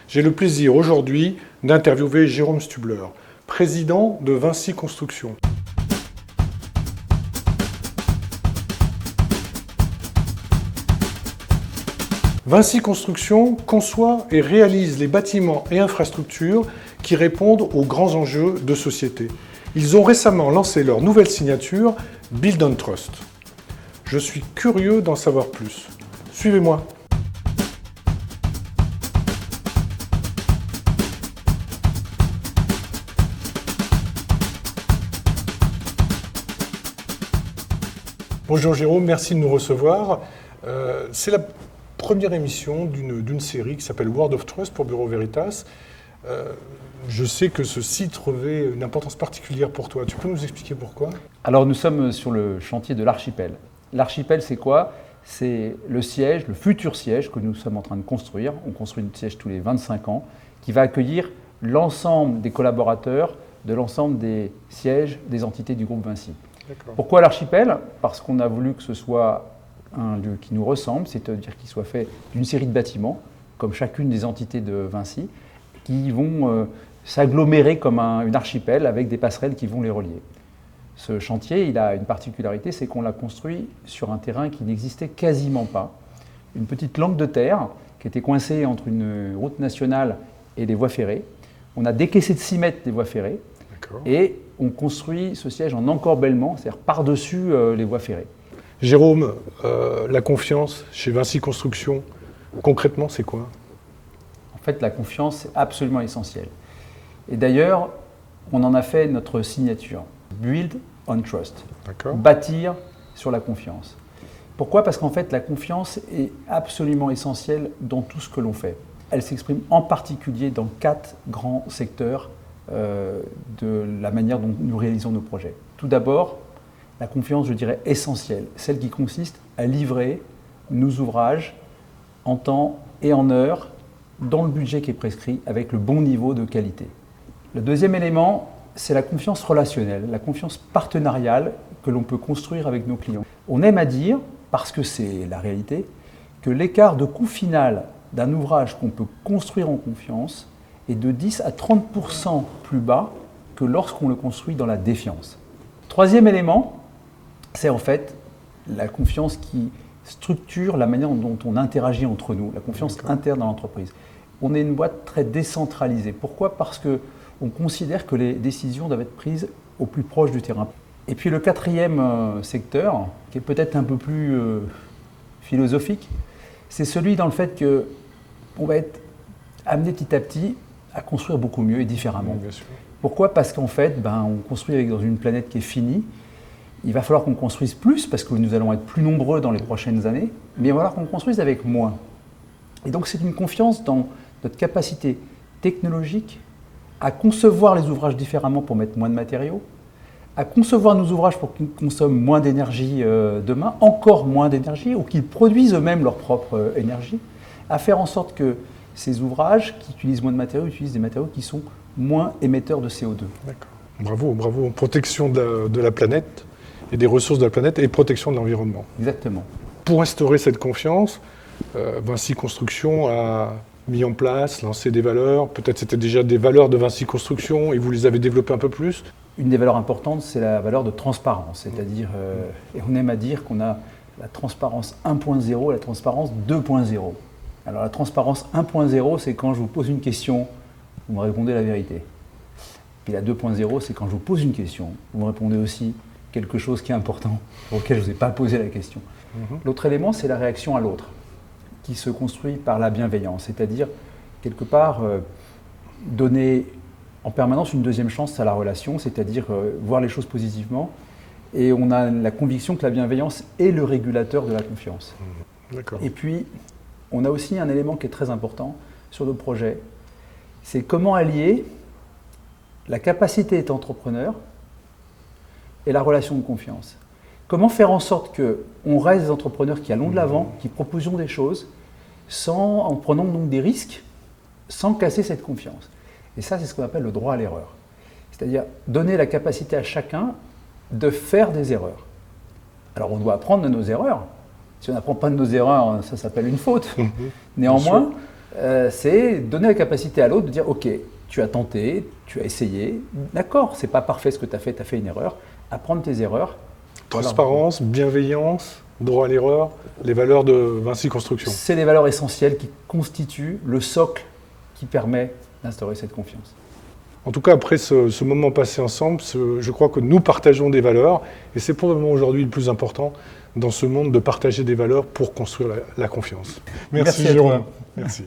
J'ai le plaisir aujourd'hui d'interviewer Jérôme Stubler, président de Vinci Construction. Vinci Construction conçoit et réalise les bâtiments et infrastructures qui répondent aux grands enjeux de société. Ils ont récemment lancé leur nouvelle signature, Build on Trust. Je suis curieux d'en savoir plus. Suivez-moi. Bonjour Jérôme, merci de nous recevoir. C'est la première émission d'une série qui s'appelle World of Trust pour Bureau Veritas. Je sais que ce site revêt une importance particulière pour toi. Tu peux nous expliquer pourquoi ? Alors nous sommes sur le chantier de l'archipel. L'archipel, c'est quoi ? C'est le siège, le futur siège que nous sommes en train de construire. On construit un siège tous les 25 ans qui va accueillir l'ensemble des collaborateurs de l'ensemble des sièges des entités du groupe Vinci. D'accord. Pourquoi l'archipel ? Parce qu'on a voulu que ce soit un lieu qui nous ressemble, c'est-à-dire qu'il soit fait d'une série de bâtiments, comme chacune des entités de Vinci, qui vont s'agglomérer comme une archipel avec des passerelles qui vont les relier. Ce chantier, il a une particularité, c'est qu'on l'a construit sur un terrain qui n'existait quasiment pas. Une petite langue de terre qui était coincée entre une route nationale et les voies ferrées. On a décaissé de 6 mètres des voies ferrées. D'accord. Et on construit ce siège en encorbellement, c'est-à-dire par-dessus les voies ferrées. Jérôme, la confiance chez Vinci Construction, concrètement, c'est quoi ? En fait, la confiance, c'est absolument essentiel. Et d'ailleurs, on en a fait notre signature. Build on Trust. D'accord. Bâtir sur la confiance. Pourquoi ? Parce qu'en fait, la confiance est absolument essentielle dans tout ce que l'on fait. Elle s'exprime en particulier dans 4 grands secteurs de la manière dont nous réalisons nos projets. Tout d'abord, la confiance, je dirais, essentielle, celle qui consiste à livrer nos ouvrages en temps et en heure, dans le budget qui est prescrit, avec le bon niveau de qualité. Le deuxième élément, c'est la confiance relationnelle, la confiance partenariale que l'on peut construire avec nos clients. On aime à dire, parce que c'est la réalité, que l'écart de coût final d'un ouvrage qu'on peut construire en confiance est de 10 à 30% plus bas que lorsqu'on le construit dans la défiance. Troisième élément, c'est en fait la confiance qui structure la manière dont on interagit entre nous, la confiance interne dans l'entreprise. On est une boîte très décentralisée. Pourquoi ? Parce qu'on considère que les décisions doivent être prises au plus proche du terrain. Et puis le quatrième secteur, qui est peut-être un peu plus philosophique, c'est celui dans le fait qu'on va être amené petit à petit à construire beaucoup mieux et différemment. Bien sûr. Pourquoi ? Parce qu'en fait, on construit dans une planète qui est finie. Il va falloir qu'on construise plus parce que nous allons être plus nombreux dans les prochaines années, mais il va falloir qu'on construise avec moins. Et donc c'est une confiance dans notre capacité technologique à concevoir les ouvrages différemment pour mettre moins de matériaux, à concevoir nos ouvrages pour qu'ils consomment moins d'énergie demain, encore moins d'énergie, ou qu'ils produisent eux-mêmes leur propre énergie, à faire en sorte que ces ouvrages qui utilisent moins de matériaux utilisent des matériaux qui sont moins émetteurs de CO2. D'accord. Bravo, bravo. Protection de la planète et des ressources de la planète et protection de l'environnement. Exactement. Pour instaurer cette confiance, Vinci Construction a mis en place, lancé des valeurs. Peut-être c'était déjà des valeurs de Vinci Construction et vous les avez développées un peu plus. Une des valeurs importantes, c'est la valeur de transparence. C'est-à-dire, et on aime à dire qu'on a la transparence 1.0 et la transparence 2.0. Alors la transparence 1.0, c'est quand je vous pose une question, vous me répondez la vérité. Puis la 2.0, c'est quand je vous pose une question, vous me répondez aussi quelque chose qui est important, pour lequel je ne vous ai pas posé la question. L'autre élément, c'est la réaction à l'autre, qui se construit par la bienveillance, c'est-à-dire, quelque part, donner en permanence une deuxième chance à la relation, c'est-à-dire voir les choses positivement, et on a la conviction que la bienveillance est le régulateur de la confiance. D'accord. Et puis, on a aussi un élément qui est très important sur nos projets, c'est comment allier la capacité d'être entrepreneur et la relation de confiance. Comment faire en sorte qu'on reste des entrepreneurs qui allons de l'avant, qui proposons des choses, en prenant donc des risques, sans casser cette confiance. Et ça, c'est ce qu'on appelle le droit à l'erreur. C'est-à-dire donner la capacité à chacun de faire des erreurs. Alors on doit apprendre de nos erreurs. Si on n'apprend pas de nos erreurs, ça s'appelle une faute. Néanmoins, c'est donner la capacité à l'autre de dire « Ok, tu as tenté, tu as essayé, d'accord, c'est pas parfait ce que tu as fait une erreur, apprendre tes erreurs. » Transparence, bienveillance, droit à l'erreur, les valeurs de Vinci Construction. C'est les valeurs essentielles qui constituent le socle qui permet d'instaurer cette confiance. En tout cas, après ce moment passé ensemble, je crois que nous partageons des valeurs et c'est probablement aujourd'hui le plus important dans ce monde de partager des valeurs pour construire la confiance. Merci Jérôme. Merci.